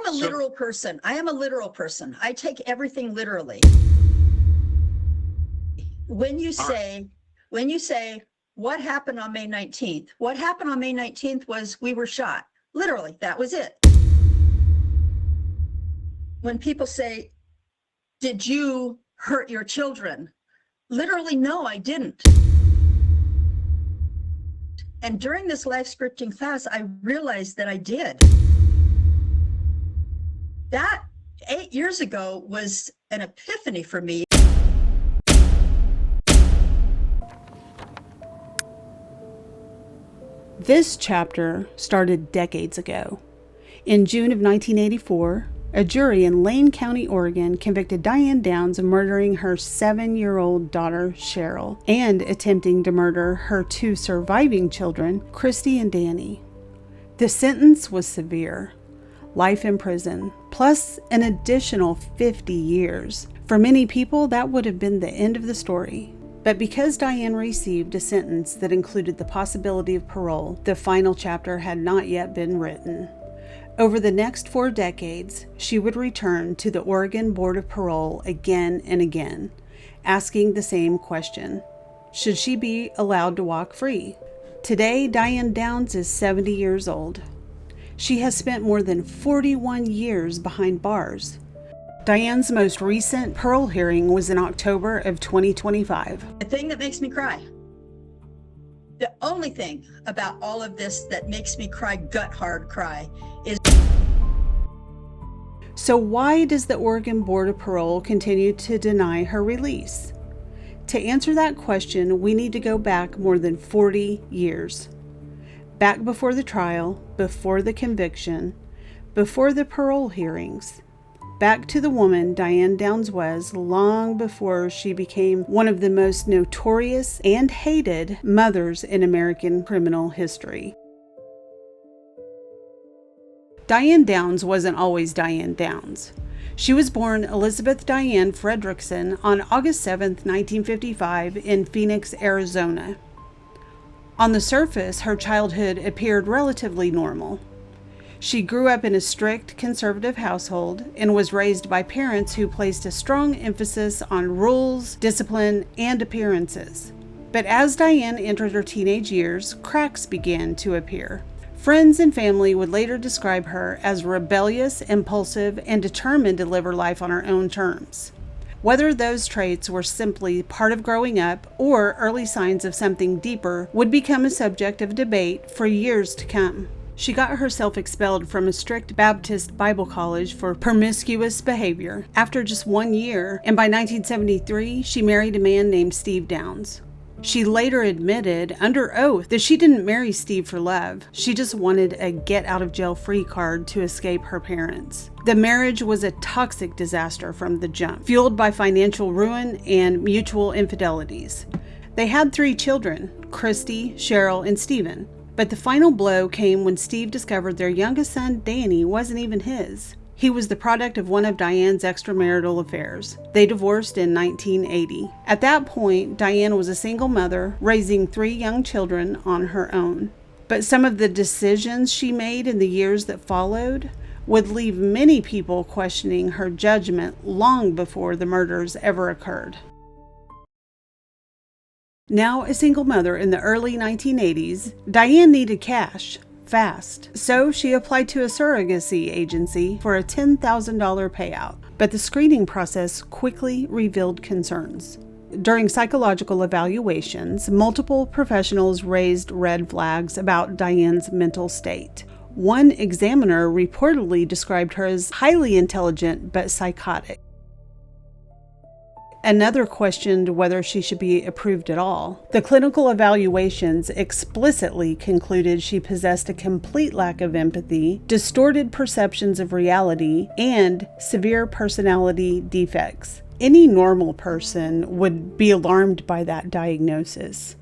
a literal person. I am a literal person. I take everything literally. When you say, what happened on May 19th? What happened on May 19th was we were shot. Literally, that was it. When people say, did you hurt your children? Literally, no, I didn't. And during this life scripting class, I realized that I did. That 8 years ago was an epiphany for me. This chapter started decades ago. In June of 1984, a jury in Lane County, Oregon, convicted Diane Downs of murdering her 7-year-old daughter, Cheryl, and attempting to murder her 2 surviving children, Christy and Danny. The sentence was severe: life in prison, plus an additional 50 years. For many people, that would have been the end of the story. But because Diane received a sentence that included the possibility of parole, the final chapter had not yet been written. Over the next 4 decades, she would return to the Oregon Board of Parole again and again, asking the same question: should she be allowed to walk free? Today, Diane Downs is 70 years old. She has spent more than 41 years behind bars. Diane's most recent parole hearing was in October of 2025. The thing that makes me cry, the only thing about all of this that makes me cry, gut hard cry, is... So why does the Oregon Board of Parole continue to deny her release? To answer that question, we need to go back more than 40 years. Back before the trial, before the conviction, before the parole hearings. Back to the woman Diane Downs was long before she became one of the most notorious and hated mothers in American criminal history. Diane Downs wasn't always Diane Downs. She was born Elizabeth Diane Fredrickson on August 7, 1955 in Phoenix, Arizona. On the surface, her childhood appeared relatively normal. She grew up in a strict conservative household and was raised by parents who placed a strong emphasis on rules, discipline, and appearances. But as Diane entered her teenage years, cracks began to appear. Friends and family would later describe her as rebellious, impulsive, and determined to live her life on her own terms. Whether those traits were simply part of growing up or early signs of something deeper would become a subject of debate for years to come. She got herself expelled from a strict Baptist Bible college for promiscuous behavior after just 1 year, and by 1973, she married a man named Steve Downs. She later admitted under oath that she didn't marry Steve for love. She just wanted a get-out-of-jail-free card to escape her parents. The marriage was a toxic disaster from the jump, fueled by financial ruin and mutual infidelities. They had 3 children, Christy, Cheryl, and Stephen. But the final blow came when Steve discovered their youngest son, Danny, wasn't even his. He was the product of one of Diane's extramarital affairs. They divorced in 1980. At that point, Diane was a single mother, raising 3 young children on her own. But some of the decisions she made in the years that followed would leave many people questioning her judgment long before the murders ever occurred. Now a single mother in the early 1980s, Diane needed cash, fast. So she applied to a surrogacy agency for a $10,000 payout. But the screening process quickly revealed concerns. During psychological evaluations, multiple professionals raised red flags about Diane's mental state. One examiner reportedly described her as highly intelligent but psychotic. Another questioned whether she should be approved at all. The clinical evaluations explicitly concluded she possessed a complete lack of empathy, distorted perceptions of reality, and severe personality defects. Any normal person would be alarmed by that diagnosis.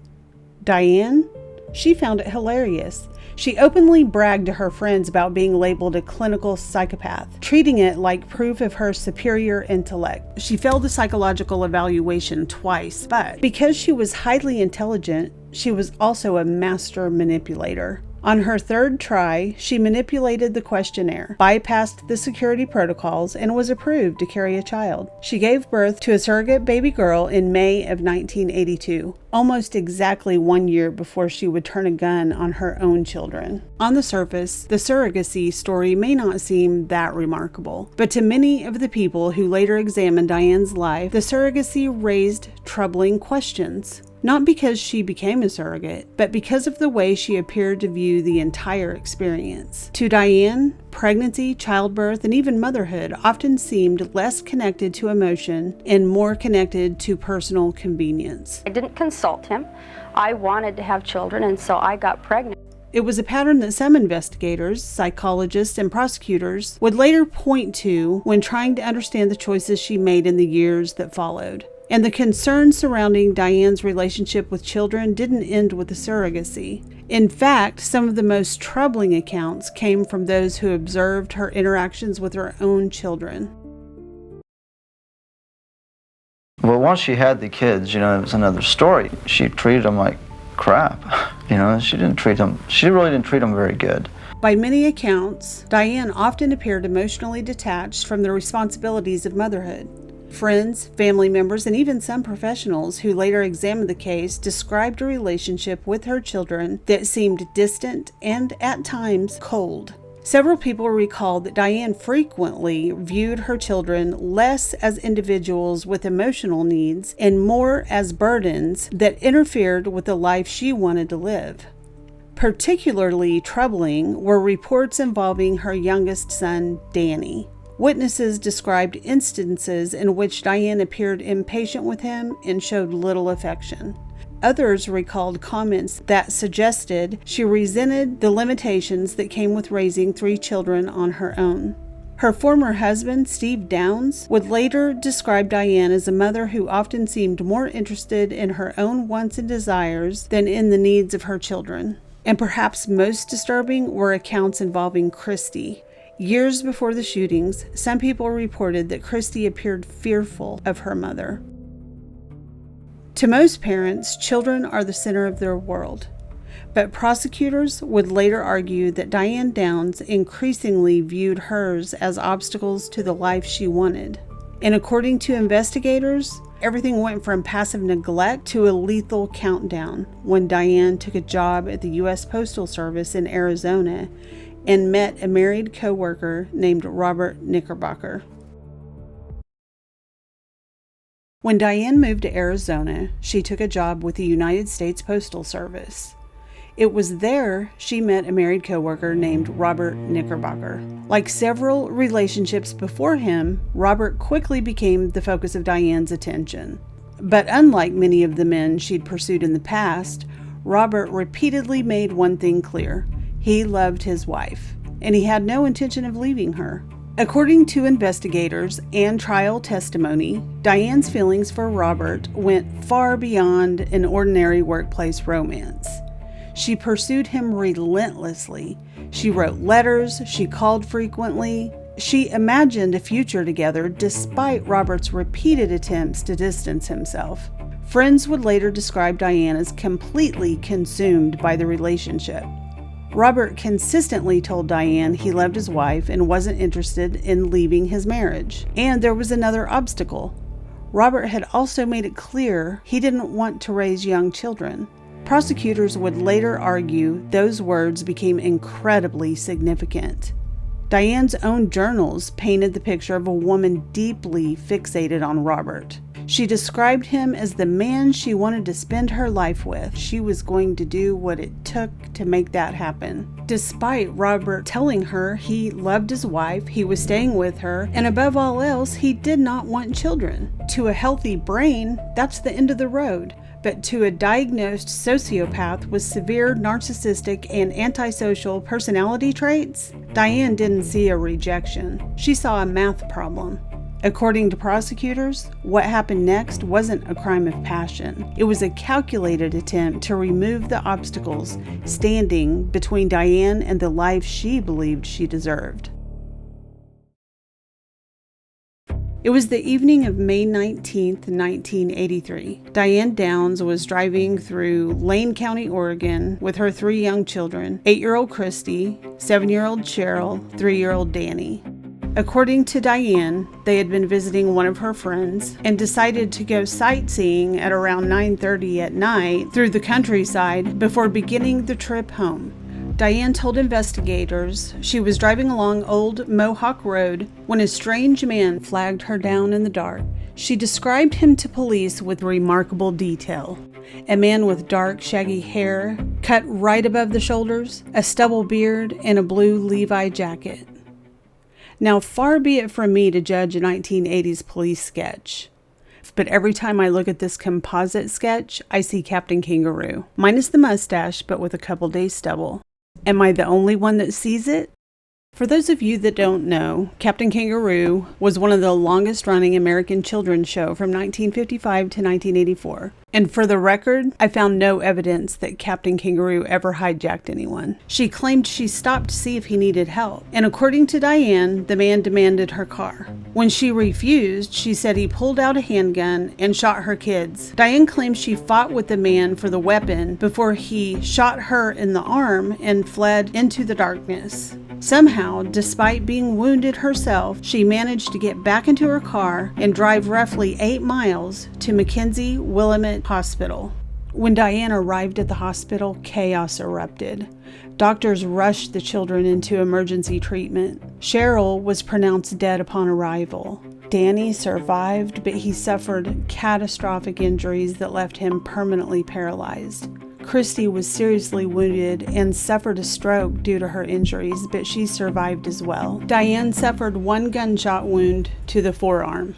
Diane? She found it hilarious. She openly bragged to her friends about being labeled a clinical psychopath, treating it like proof of her superior intellect. She failed the psychological evaluation twice, but because she was highly intelligent, she was also a master manipulator. On her third try, she manipulated the questionnaire, bypassed the security protocols, and was approved to carry a child. She gave birth to a surrogate baby girl in May of 1982, almost exactly 1 year before she would turn a gun on her own children. On the surface, the surrogacy story may not seem that remarkable, but to many of the people who later examined Diane's life, the surrogacy raised troubling questions. Not because she became a surrogate, but because of the way she appeared to view the entire experience. To Diane, pregnancy, childbirth, and even motherhood often seemed less connected to emotion and more connected to personal convenience. I didn't consult him. I wanted to have children, and so I got pregnant. It was a pattern that some investigators, psychologists, and prosecutors would later point to when trying to understand the choices she made in the years that followed. And the concerns surrounding Diane's relationship with children didn't end with the surrogacy. In fact, some of the most troubling accounts came from those who observed her interactions with her own children. Well, once she had the kids, it was another story. She treated them like crap. She really didn't treat them very good. By many accounts, Diane often appeared emotionally detached from the responsibilities of motherhood. Friends, family members, and even some professionals who later examined the case described a relationship with her children that seemed distant and, at times, cold. Several people recalled that Diane frequently viewed her children less as individuals with emotional needs and more as burdens that interfered with the life she wanted to live. Particularly troubling were reports involving her youngest son, Danny. Witnesses described instances in which Diane appeared impatient with him and showed little affection. Others recalled comments that suggested she resented the limitations that came with raising 3 children on her own. Her former husband, Steve Downs, would later describe Diane as a mother who often seemed more interested in her own wants and desires than in the needs of her children. And perhaps most disturbing were accounts involving Christy. Years before the shootings, some people reported that Christy appeared fearful of her mother. To most parents, children are the center of their world. But prosecutors would later argue that Diane Downs increasingly viewed hers as obstacles to the life she wanted. And according to investigators, everything went from passive neglect to a lethal countdown when Diane took a job at the U.S. Postal Service in Arizona and met a married co-worker named Robert Knickerbocker. When Diane moved to Arizona, she took a job with the United States Postal Service. It was there she met a married co-worker named Robert Knickerbocker. Like several relationships before him, Robert quickly became the focus of Diane's attention. But unlike many of the men she'd pursued in the past, Robert repeatedly made one thing clear. He loved his wife, and he had no intention of leaving her. According to investigators and trial testimony, Diane's feelings for Robert went far beyond an ordinary workplace romance. She pursued him relentlessly. She wrote letters, she called frequently. She imagined a future together despite Robert's repeated attempts to distance himself. Friends would later describe Diane as completely consumed by the relationship. Robert consistently told Diane he loved his wife and wasn't interested in leaving his marriage. And there was another obstacle. Robert had also made it clear he didn't want to raise young children. Prosecutors would later argue those words became incredibly significant. Diane's own journals painted the picture of a woman deeply fixated on Robert. She described him as the man she wanted to spend her life with. She was going to do what it took to make that happen. Despite Robert telling her he loved his wife, he was staying with her, and above all else, he did not want children. To a healthy brain, that's the end of the road. But to a diagnosed sociopath with severe narcissistic and antisocial personality traits, Diane didn't see a rejection. She saw a math problem. According to prosecutors, what happened next wasn't a crime of passion. It was a calculated attempt to remove the obstacles standing between Diane and the life she believed she deserved. It was the evening of May 19th, 1983. Diane Downs was driving through Lane County, Oregon with her 3 young children, 8-year-old Christy, 7-year-old Cheryl, 3-year-old Danny. According to Diane, they had been visiting one of her friends and decided to go sightseeing at around 9:30 at night through the countryside before beginning the trip home. Diane told investigators she was driving along Old Mohawk Road when a strange man flagged her down in the dark. She described him to police with remarkable detail. A man with dark, shaggy hair, cut right above the shoulders, a stubble beard, and a blue Levi jacket. Now, far be it from me to judge a 1980s police sketch, but every time I look at this composite sketch, I see Captain Kangaroo, minus the mustache, but with a couple days stubble. Am I the only one that sees it? For those of you that don't know, Captain Kangaroo was one of the longest-running American children's show from 1955 to 1984. And for the record, I found no evidence that Captain Kangaroo ever hijacked anyone. She claimed she stopped to see if he needed help. And according to Diane, the man demanded her car. When she refused, she said he pulled out a handgun and shot her kids. Diane claims she fought with the man for the weapon before he shot her in the arm and fled into the darkness. Somehow, despite being wounded herself, she managed to get back into her car and drive roughly 8 miles to McKenzie Willamette Hospital. When Diane arrived at the hospital, chaos erupted. Doctors rushed the children into emergency treatment. Cheryl was pronounced dead upon arrival. Danny survived, but he suffered catastrophic injuries that left him permanently paralyzed. Christy was seriously wounded and suffered a stroke due to her injuries, but she survived as well. Diane suffered 1 gunshot wound to the forearm.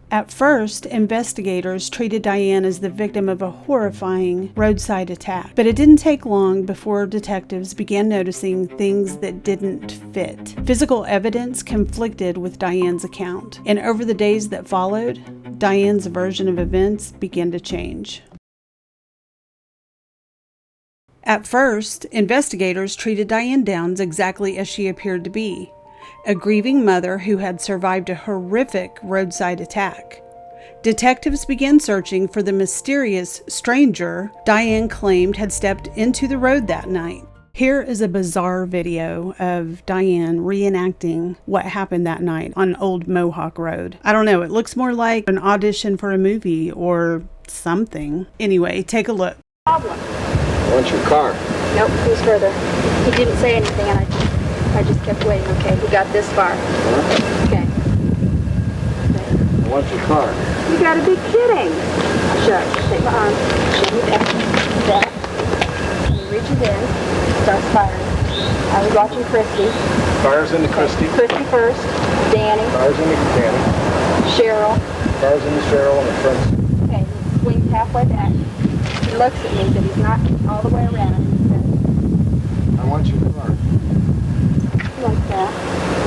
At first, investigators treated Diane as the victim of a horrifying roadside attack, but it didn't take long before detectives began noticing things that didn't fit. Physical evidence conflicted with Diane's account, and over the days that followed, Diane's version of events began to change. At first, investigators treated Diane Downs exactly as she appeared to be, a grieving mother who had survived a horrific roadside attack. Detectives began searching for the mysterious stranger Diane claimed had stepped into the road that night. Here is a bizarre video of Diane reenacting what happened that night on Old Mohawk Road. I don't know, it looks more like an audition for a movie or something. Anyway, take a look. Problem. What's your car? Nope, he was further. He didn't say anything, and I just kept waiting. Okay, we got this far. Huh? Okay. What's your car? You gotta be kidding. Sure, take my arm. Shoot me that. He reaches in, starts firing. I was watching Christy. Fires into Christy. Christy first, Danny, Fires into Danny. Cheryl. Fires into Cheryl and the friends. Okay, he swings halfway back. He looks at me, but he's not all the way around. He says, I want your car. like that.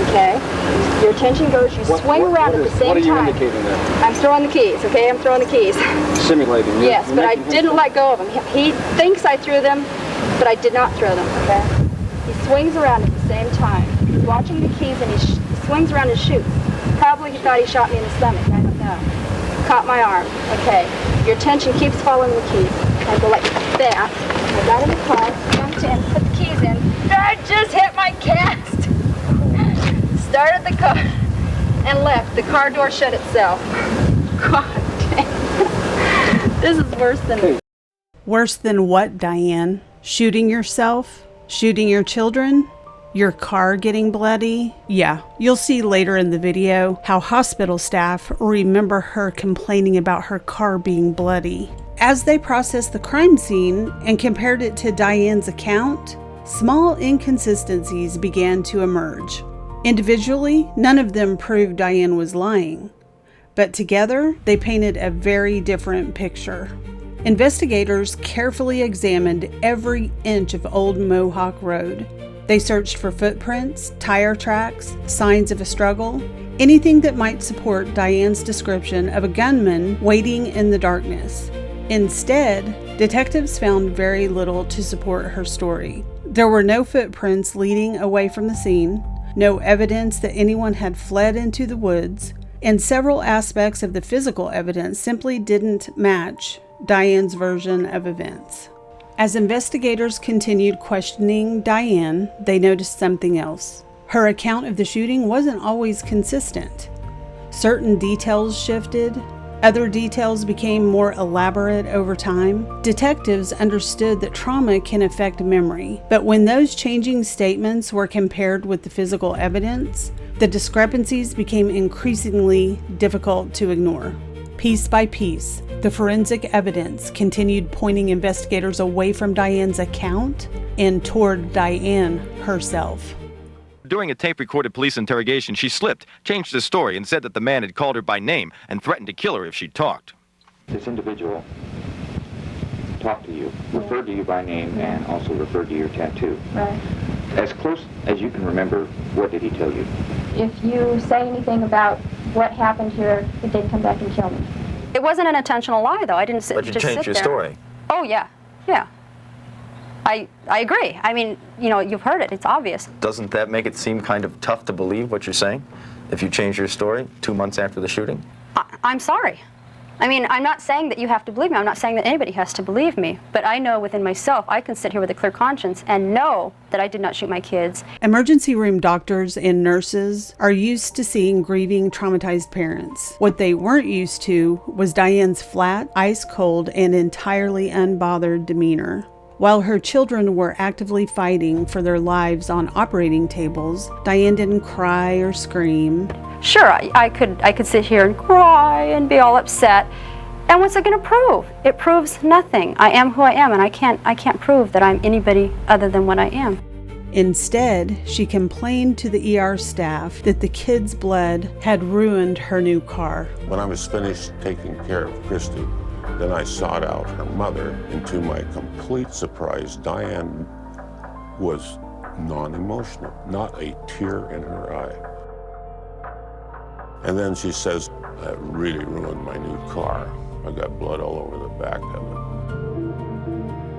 Okay. Your attention goes, you swing around at the same time. What are you indicating there? I'm throwing the keys, okay? I'm throwing the keys. Simulating. Yes, but I didn't let go of them. He thinks I threw them, but I did not throw them, okay? He swings around at the same time. He's watching the keys and he swings around and shoots. Probably he thought he shot me in the stomach, I don't know. Caught my arm, okay. Your attention keeps following the keys. I go like that. I got in the car, jumped in, put the keys in. I just hit my cast. Started the car and left. The car door shut itself. God dang. This is worse than... Worse than what, Diane? Shooting yourself? Shooting your children? Your car getting bloody? Yeah, you'll see later in the video how hospital staff remember her complaining about her car being bloody. As they processed the crime scene and compared it to Diane's account, small inconsistencies began to emerge. Individually, none of them proved Diane was lying, but together they painted a very different picture. Investigators carefully examined every inch of Old Mohawk Road. They searched for footprints, tire tracks, signs of a struggle, anything that might support Diane's description of a gunman waiting in the darkness. Instead, detectives found very little to support her story. There were no footprints leading away from the scene. no evidence that anyone had fled into the woods, and several aspects of the physical evidence simply didn't match Diane's version of events. As investigators continued questioning Diane, they noticed something else. Her account of the shooting wasn't always consistent. Certain details shifted. Other details became more elaborate over time. Detectives understood that trauma can affect memory, but when those changing statements were compared with the physical evidence, the discrepancies became increasingly difficult to ignore. Piece by piece, the forensic evidence continued pointing investigators away from Diane's account and toward Diane herself. During a tape-recorded police interrogation, she slipped, changed the story, and said that the man had called her by name and threatened to kill her if she talked. This individual talked to you, referred to you by name, and also referred to your tattoo. Right. As close as you can remember, what did he tell you? If you say anything about what happened here, it did come back and kill me. It wasn't an intentional lie, though. I didn't sit, But you just changed sit your there. story. Oh, yeah. I agree. I mean, you've heard it. It's obvious. Doesn't that make it seem kind of tough to believe what you're saying? If you change your story 2 months after the shooting? I'm sorry. I mean, I'm not saying that you have to believe me. I'm not saying that anybody has to believe me. But I know within myself, I can sit here with a clear conscience and know that I did not shoot my kids. Emergency room doctors and nurses are used to seeing grieving, traumatized parents. What they weren't used to was Diane's flat, ice-cold, and entirely unbothered demeanor. While her children were actively fighting for their lives on operating tables, Diane didn't cry or scream. Sure, I could sit here and cry and be all upset. And what's it going to prove? It proves nothing. I am who I am, and I can't prove that I'm anybody other than what I am. Instead, she complained to the ER staff that the kids' blood had ruined her new car. When I was finished taking care of Christy, then I sought out her mother, and to my complete surprise, Diane was non-emotional, not a tear in her eye. And then she says, "That really ruined my new car. I got blood all over the back of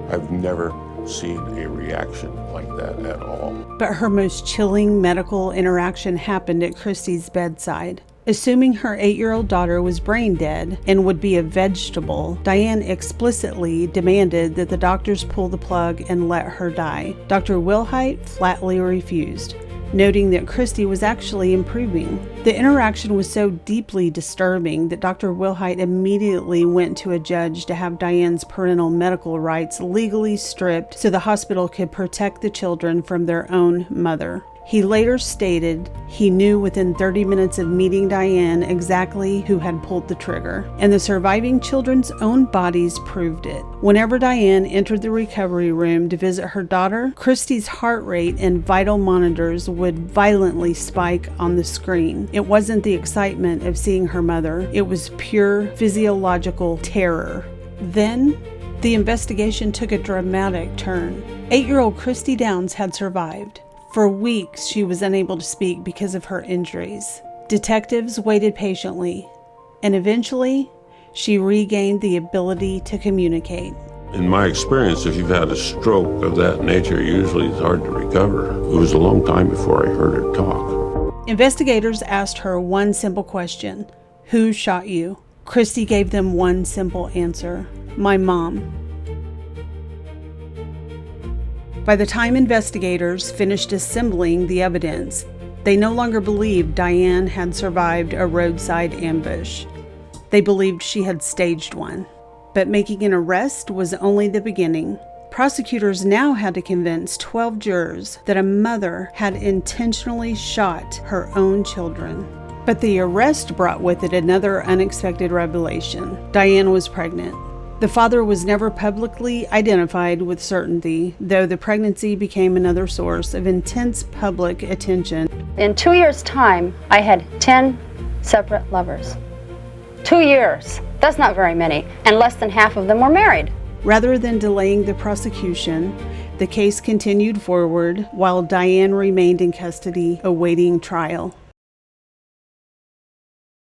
it." I've never seen a reaction like that at all. But her most chilling medical interaction happened at Christy's bedside. Assuming her 8-year-old daughter was brain dead and would be a vegetable, Diane explicitly demanded that the doctors pull the plug and let her die. Dr. Wilhite flatly refused, noting that Christy was actually improving. The interaction was so deeply disturbing that Dr. Wilhite immediately went to a judge to have Diane's parental medical rights legally stripped so the hospital could protect the children from their own mother. He later stated he knew within 30 minutes of meeting Diane exactly who had pulled the trigger, and the surviving children's own bodies proved it. Whenever Diane entered the recovery room to visit her daughter, Christy's heart rate and vital monitors would violently spike on the screen. It wasn't the excitement of seeing her mother, it was pure physiological terror. Then, the investigation took a dramatic turn. 8-year-old Christy Downs had survived. For weeks, she was unable to speak because of her injuries. Detectives waited patiently, and eventually, she regained the ability to communicate. In my experience, if you've had a stroke of that nature, usually it's hard to recover. It was a long time before I heard her talk. Investigators asked her one simple question: who shot you? Christy gave them one simple answer: my mom. By the time investigators finished assembling the evidence, they no longer believed Diane had survived a roadside ambush. They believed she had staged one. But making an arrest was only the beginning. Prosecutors now had to convince 12 jurors that a mother had intentionally shot her own children. But the arrest brought with it another unexpected revelation. Diane was pregnant. The father was never publicly identified with certainty, though the pregnancy became another source of intense public attention. In 2 years' time, I had 10 separate lovers. 2 years. That's not very many, and less than half of them were married. Rather than delaying the prosecution, the case continued forward while Diane remained in custody awaiting trial.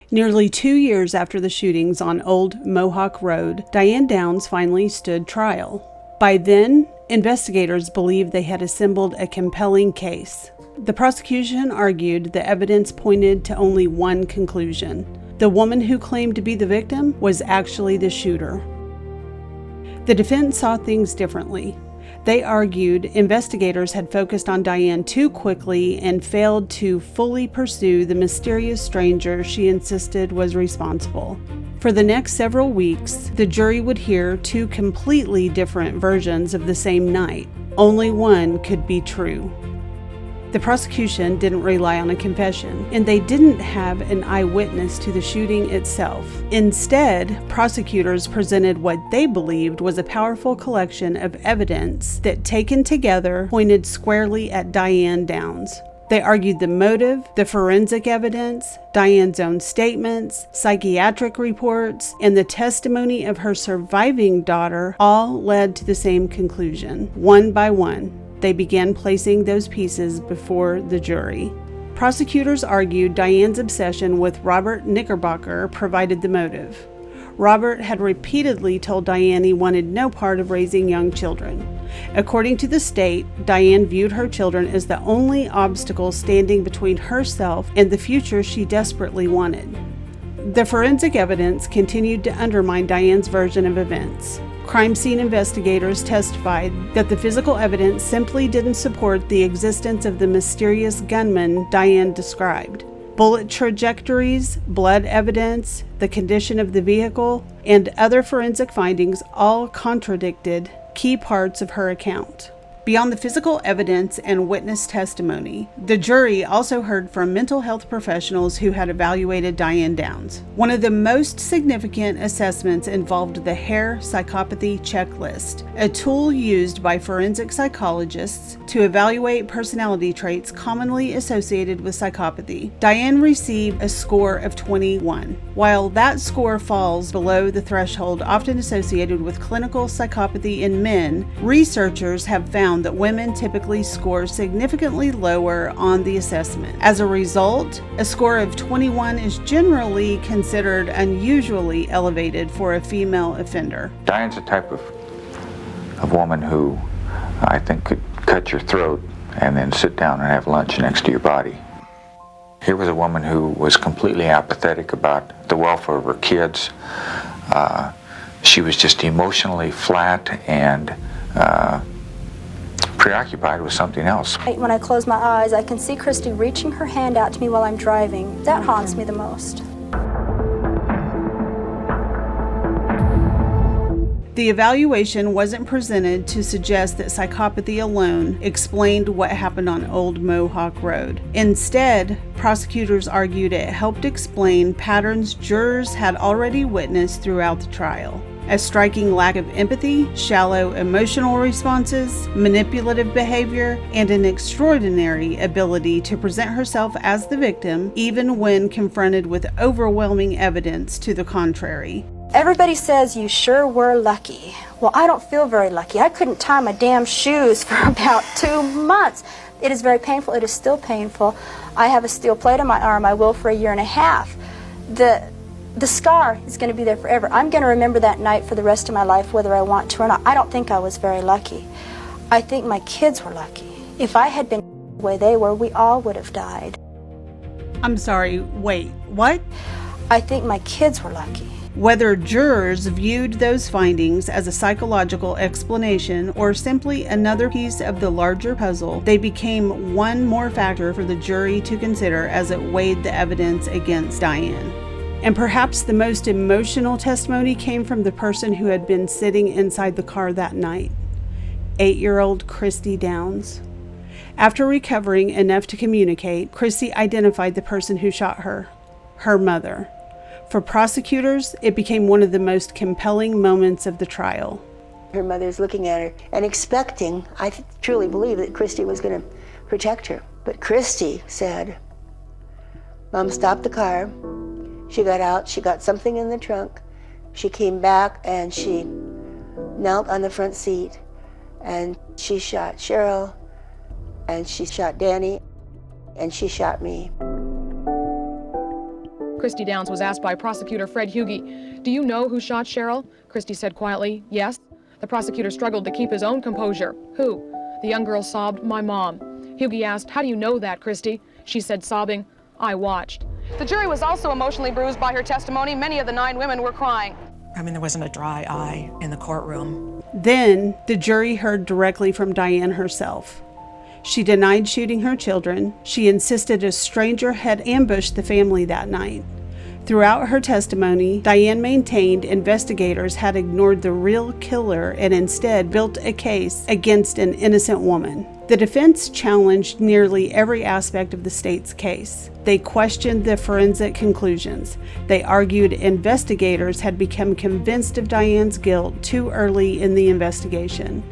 Nearly 2 years after the shootings on Old Mohawk Road, Diane Downs finally stood trial. By then, investigators believed they had assembled a compelling case. The prosecution argued the evidence pointed to only one conclusion. The woman who claimed to be the victim was actually the shooter. The defense saw things differently. They argued investigators had focused on Diane too quickly and failed to fully pursue the mysterious stranger she insisted was responsible. For the next several weeks, the jury would hear two completely different versions of the same night. Only one could be true. The prosecution didn't rely on a confession, and they didn't have an eyewitness to the shooting itself. Instead, prosecutors presented what they believed was a powerful collection of evidence that, taken together, pointed squarely at Diane Downs. They argued the motive, the forensic evidence, Diane's own statements, psychiatric reports, and the testimony of her surviving daughter all led to the same conclusion. One by one, they began placing those pieces before the jury. Prosecutors argued Diane's obsession with Robert Knickerbocker provided the motive. Robert had repeatedly told Diane he wanted no part of raising young children. According to the state, Diane viewed her children as the only obstacle standing between herself and the future she desperately wanted. The forensic evidence continued to undermine Diane's version of events. Crime scene investigators testified that the physical evidence simply didn't support the existence of the mysterious gunman Diane described. Bullet trajectories, blood evidence, the condition of the vehicle, and other forensic findings all contradicted key parts of her account. Beyond the physical evidence and witness testimony, the jury also heard from mental health professionals who had evaluated Diane Downs. One of the most significant assessments involved the Hare Psychopathy Checklist, a tool used by forensic psychologists to evaluate personality traits commonly associated with psychopathy. Diane received a score of 21. While that score falls below the threshold often associated with clinical psychopathy in men, researchers have found that women typically score significantly lower on the assessment. As a result, a score of 21 is generally considered unusually elevated for a female offender. Diane's the type of woman who I think could cut your throat and then sit down and have lunch next to your body. Here was a woman who was completely apathetic about the welfare of her kids. She was just emotionally flat and preoccupied with something else. When I close my eyes, I can see Christy reaching her hand out to me while I'm driving. That haunts me the most. The evaluation wasn't presented to suggest that psychopathy alone explained what happened on Old Mohawk Road. Instead, prosecutors argued it helped explain patterns jurors had already witnessed throughout the trial. A striking lack of empathy, shallow emotional responses, manipulative behavior, and an extraordinary ability to present herself as the victim, even when confronted with overwhelming evidence to the contrary. Everybody says you sure were lucky. Well, I don't feel very lucky. I couldn't tie my damn shoes for about 2 months. It is very painful. It is still painful. I have a steel plate on my arm. I will for 1.5 years. The scar is going to be there forever. I'm going to remember that night for the rest of my life, whether I want to or not. I don't think I was very lucky. I think my kids were lucky. If I had been the way they were, we all would have died. I'm sorry, wait, what? I think my kids were lucky. Whether jurors viewed those findings as a psychological explanation or simply another piece of the larger puzzle, they became one more factor for the jury to consider as it weighed the evidence against Diane. And perhaps the most emotional testimony came from the person who had been sitting inside the car that night, 8-year-old Christy Downs. After recovering enough to communicate, Christy identified the person who shot her mother. For prosecutors, it became one of the most compelling moments of the trial. Her mother's looking at her and expecting, I truly believe, that Christy was going to protect her. But Christy said, "Mom, stop the car." She got out, she got something in the trunk. She came back and she knelt on the front seat and she shot Cheryl and she shot Danny and she shot me. Christy Downs was asked by prosecutor Fred Hughey, "Do you know who shot Cheryl?" Christy said quietly, "Yes." The prosecutor struggled to keep his own composure. "Who?" The young girl sobbed, "My mom." Hughie asked, "How do you know that, Christy?" She said, sobbing, "I watched." The jury was also emotionally bruised by her testimony. Many of the 9 women were crying. I mean, there wasn't a dry eye in the courtroom. Then the jury heard directly from Diane herself. She denied shooting her children. She insisted a stranger had ambushed the family that night. Throughout her testimony, Diane maintained investigators had ignored the real killer and instead built a case against an innocent woman. The defense challenged nearly every aspect of the state's case. They questioned the forensic conclusions. They argued investigators had become convinced of Diane's guilt too early in the investigation.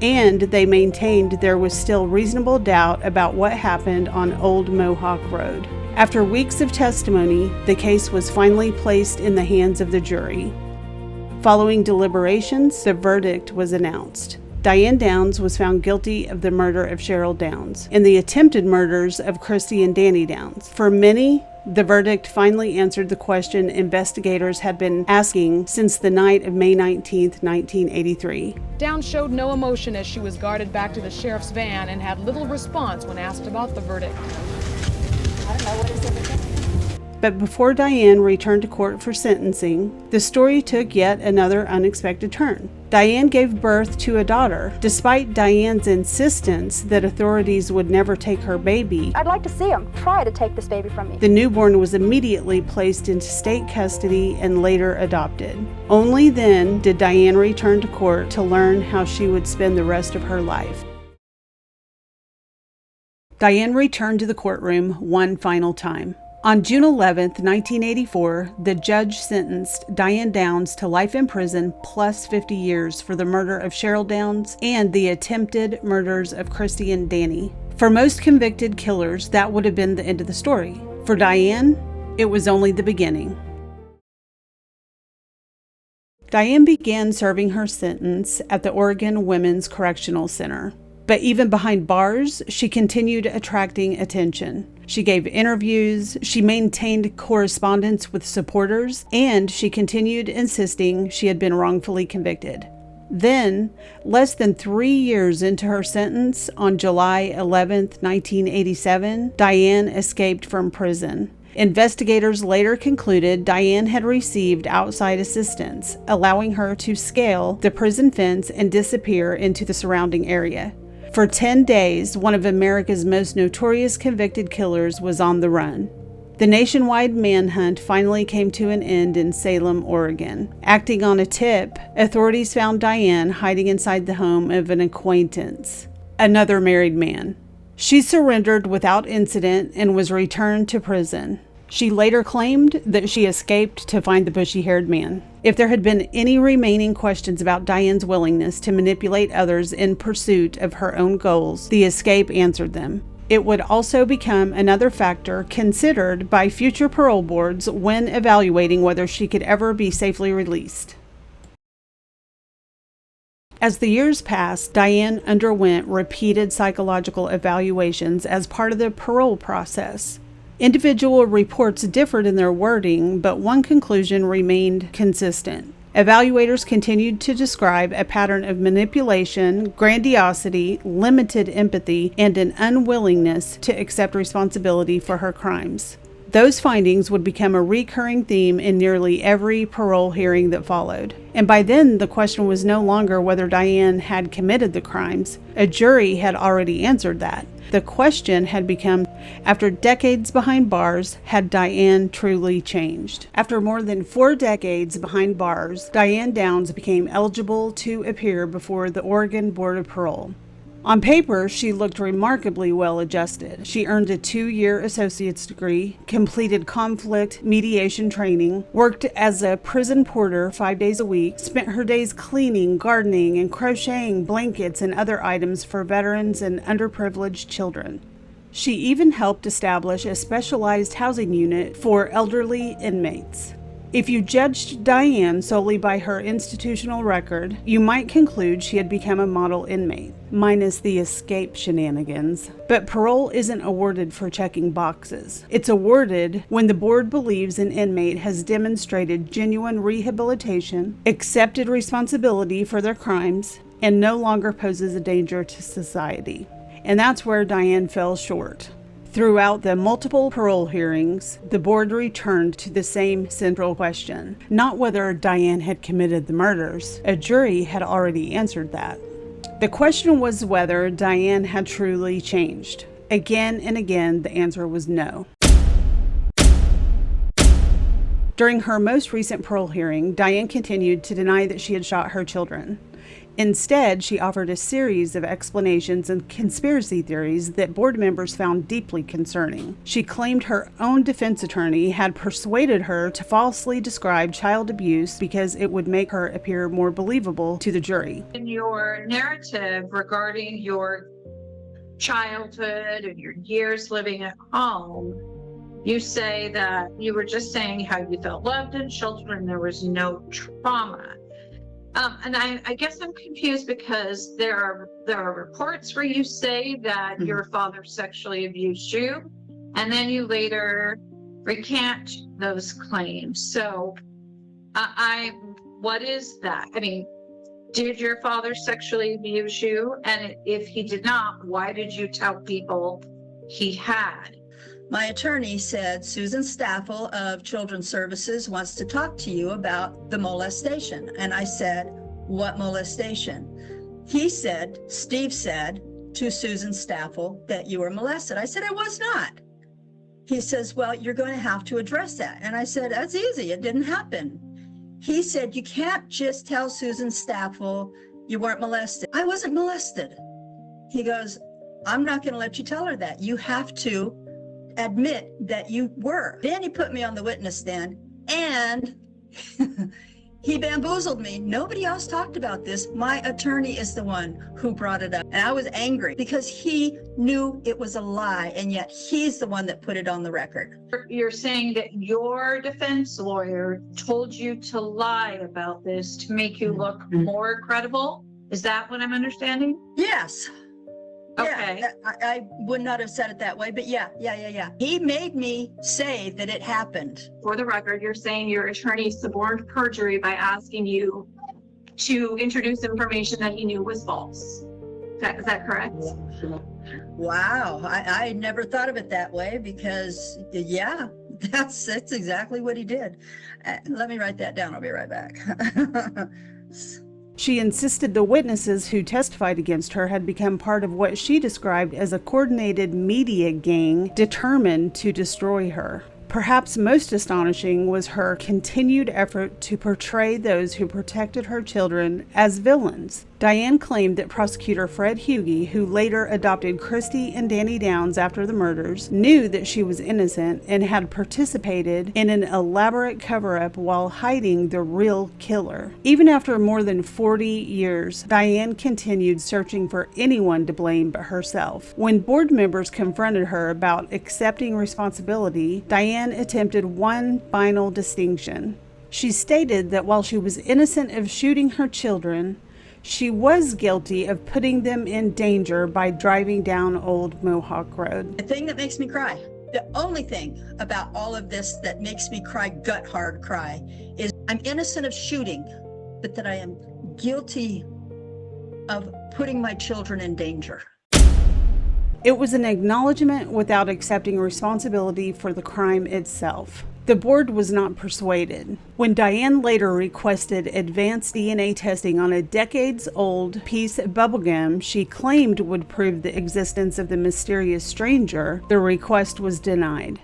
And they maintained there was still reasonable doubt about what happened on Old Mohawk Road. After weeks of testimony, the case was finally placed in the hands of the jury. Following deliberations, the verdict was announced. Diane Downs was found guilty of the murder of Cheryl Downs and the attempted murders of Christy and Danny Downs. For many, the verdict finally answered the question investigators had been asking since the night of May 19, 1983. Downs showed no emotion as she was guarded back to the sheriff's van and had little response when asked about the verdict. I don't know what is it. But before Diane returned to court for sentencing, the story took yet another unexpected turn. Diane gave birth to a daughter. Despite Diane's insistence that authorities would never take her baby, I'd like to see him try to take this baby from me. the newborn was immediately placed into state custody and later adopted. Only then did Diane return to court to learn how she would spend the rest of her life. Diane returned to the courtroom one final time. On June 11, 1984, the judge sentenced Diane Downs to life in prison plus 50 years for the murder of Cheryl Downs and the attempted murders of Christy and Danny. For most convicted killers, that would have been the end of the story. For Diane, it was only the beginning. Diane began serving her sentence at the Oregon Women's Correctional Center. But even behind bars, she continued attracting attention. She gave interviews, she maintained correspondence with supporters, and she continued insisting she had been wrongfully convicted. Then, less than 3 years into her sentence, on July 11, 1987, Diane escaped from prison. Investigators later concluded Diane had received outside assistance, allowing her to scale the prison fence and disappear into the surrounding area. For 10 days, one of America's most notorious convicted killers was on the run. The nationwide manhunt finally came to an end in Salem, Oregon. Acting on a tip, authorities found Diane hiding inside the home of an acquaintance, another married man. She surrendered without incident and was returned to prison. She later claimed that she escaped to find the bushy-haired man. If there had been any remaining questions about Diane's willingness to manipulate others in pursuit of her own goals, the escape answered them. It would also become another factor considered by future parole boards when evaluating whether she could ever be safely released. As the years passed, Diane underwent repeated psychological evaluations as part of the parole process. Individual reports differed in their wording, but one conclusion remained consistent. Evaluators continued to describe a pattern of manipulation, grandiosity, limited empathy, and an unwillingness to accept responsibility for her crimes. Those findings would become a recurring theme in nearly every parole hearing that followed. And by then, the question was no longer whether Diane had committed the crimes. A jury had already answered that. The question had become, after decades behind bars, had Diane truly changed? After more than 4 decades behind bars, Diane Downs became eligible to appear before the Oregon Board of Parole. On paper, she looked remarkably well adjusted. She earned a 2-year associate's degree, completed conflict mediation training, worked as a prison porter 5 days a week, spent her days cleaning, gardening, and crocheting blankets and other items for veterans and underprivileged children. She even helped establish a specialized housing unit for elderly inmates. If you judged Diane solely by her institutional record, you might conclude she had become a model inmate, minus the escape shenanigans. But parole isn't awarded for checking boxes. It's awarded when the board believes an inmate has demonstrated genuine rehabilitation, accepted responsibility for their crimes, and no longer poses a danger to society. and that's where Diane fell short. Throughout the multiple parole hearings, the board returned to the same central question, not whether Diane had committed the murders. A jury had already answered that. The question was whether Diane had truly changed. Again and again, the answer was no. During her most recent parole hearing, Diane continued to deny that she had shot her children. Instead, she offered a series of explanations and conspiracy theories that board members found deeply concerning. She claimed her own defense attorney had persuaded her to falsely describe child abuse because it would make her appear more believable to the jury. In your narrative regarding your childhood and your years living at home, you say that you were just saying how you felt loved and sheltered and there was no trauma. And I guess I'm confused because there are reports where you say that your father sexually abused you, and then you later recant those claims. So what is that? I mean, did your father sexually abuse you? And if he did not, why did you tell people he had? My attorney said, Susan Staffel of Children's Services wants to talk to you about the molestation. And I said, what molestation? He said, Steve said to Susan Staffel that you were molested. I said, I was not. He says, well, you're going to have to address that. And I said, that's easy. It didn't happen. He said, you can't just tell Susan Staffel you weren't molested. I wasn't molested. He goes, I'm not going to let you tell her that. You have to admit that you were. Then he put me on the witness stand and he bamboozled me. Nobody else talked about this. My attorney is the one who brought it up. And I was angry because he knew it was a lie, and yet he's the one that put it on the record. You're saying that your defense lawyer told you to lie about this to make you look more credible? Is that what I'm understanding? Yes. Okay. Yeah, I would not have said it that way, but yeah. He made me say that it happened. For the record, you're saying your attorney suborned perjury by asking you to introduce information that he knew was false. Is that correct? Wow. I never thought of it that way because, yeah, that's exactly what he did. Let me write that down. I'll be right back. She insisted the witnesses who testified against her had become part of what she described as a coordinated media gang determined to destroy her. Perhaps most astonishing was her continued effort to portray those who protected her children as villains. Diane claimed that prosecutor Fred Hughey, who later adopted Christy and Danny Downs after the murders, knew that she was innocent and had participated in an elaborate cover-up while hiding the real killer. Even after more than 40 years, Diane continued searching for anyone to blame but herself. When board members confronted her about accepting responsibility, Diane attempted one final distinction. She stated that while she was innocent of shooting her children, she was guilty of putting them in danger by driving down Old Mohawk Road. The thing that makes me cry, the only thing about all of this that makes me cry, gut hard cry, is I'm innocent of shooting, but that I am guilty of putting my children in danger. It was an acknowledgement without accepting responsibility for the crime itself. The board was not persuaded. When Diane later requested advanced DNA testing on a decades-old piece of bubblegum she claimed would prove the existence of the mysterious stranger, the request was denied.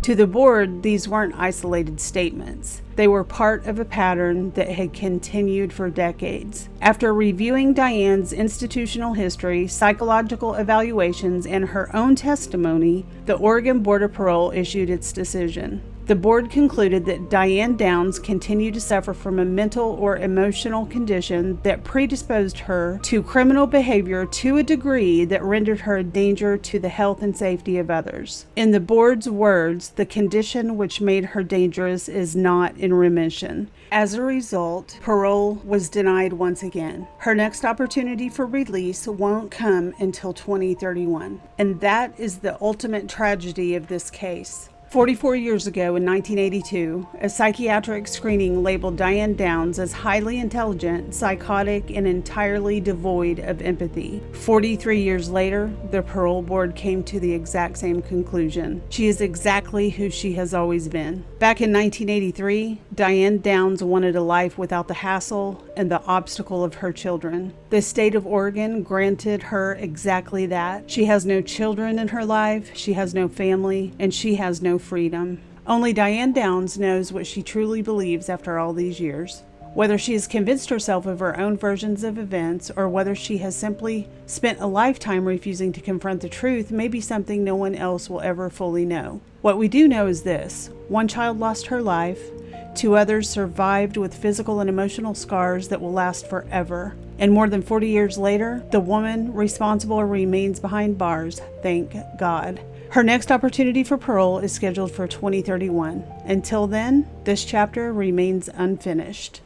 To the board, these weren't isolated statements. They were part of a pattern that had continued for decades. After reviewing Diane's institutional history, psychological evaluations, and her own testimony, the Oregon Board of Parole issued its decision. The board concluded that Diane Downs continued to suffer from a mental or emotional condition that predisposed her to criminal behavior to a degree that rendered her a danger to the health and safety of others. In the board's words, the condition which made her dangerous is not in remission. As a result, parole was denied once again. Her next opportunity for release won't come until 2031. And that is the ultimate tragedy of this case. 44 years ago in 1982, a psychiatric screening labeled Diane Downs as highly intelligent, psychotic, and entirely devoid of empathy. 43 years later, the parole board came to the exact same conclusion. She is exactly who she has always been. Back in 1983, Diane Downs wanted a life without the hassle and the obstacle of her children. The state of Oregon granted her exactly that. She has no children in her life, she has no family, and she has no freedom. Only Diane Downs knows what she truly believes after all these years. Whether she has convinced herself of her own versions of events or whether she has simply spent a lifetime refusing to confront the truth may be something no one else will ever fully know. What we do know is this: one child lost her life, 2 others survived with physical and emotional scars that will last forever. And more than 40 years later, the woman responsible remains behind bars, thank God. Her next opportunity for parole is scheduled for 2031. Until then, this chapter remains unfinished.